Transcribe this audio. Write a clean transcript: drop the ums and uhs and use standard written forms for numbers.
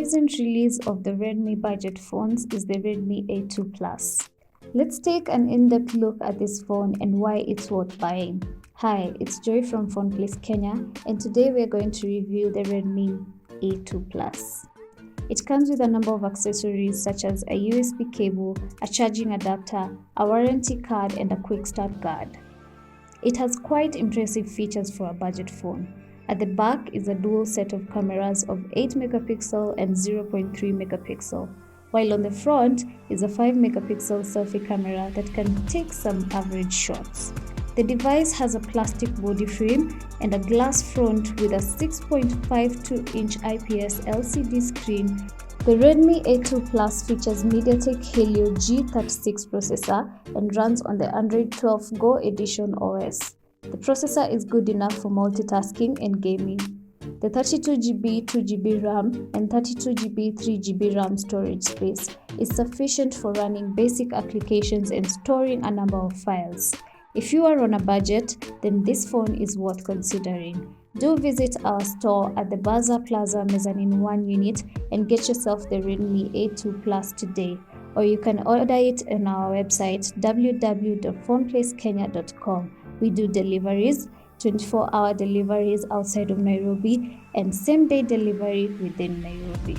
recent release of the Redmi budget phones is the Redmi A2 Plus. Let's take an in-depth look at this phone and why it's worth buying. Hi, it's Joy from Phoneplace, Kenya, and today we're going to review the Redmi A2 Plus. It comes with a number of accessories such as a USB cable, a charging adapter, a warranty card, and a quick start guard. It has quite impressive features for a budget phone. At the back is a dual set of cameras of 8 megapixel and 0.3 megapixel, while on the front is a 5 megapixel selfie camera that can take some average shots. The device has a plastic body frame and a glass front with a 6.52-inch IPS LCD screen. The Redmi A2 Plus features Mediatek Helio G36 processor and runs on the Android 12 Go Edition OS. The processor is good enough for multitasking and gaming. The 32GB 2GB RAM and 32GB 3GB RAM storage space is sufficient for running basic applications and storing a number of files. If you are on a budget, then this phone is worth considering. Do visit our store at the Bazaar Plaza Mezzanine 1 unit and get yourself the Redmi A2 Plus today, or you can order it on our website www.phoneplacekenya.com. We do deliveries, 24-hour deliveries outside of Nairobi and same-day delivery within Nairobi.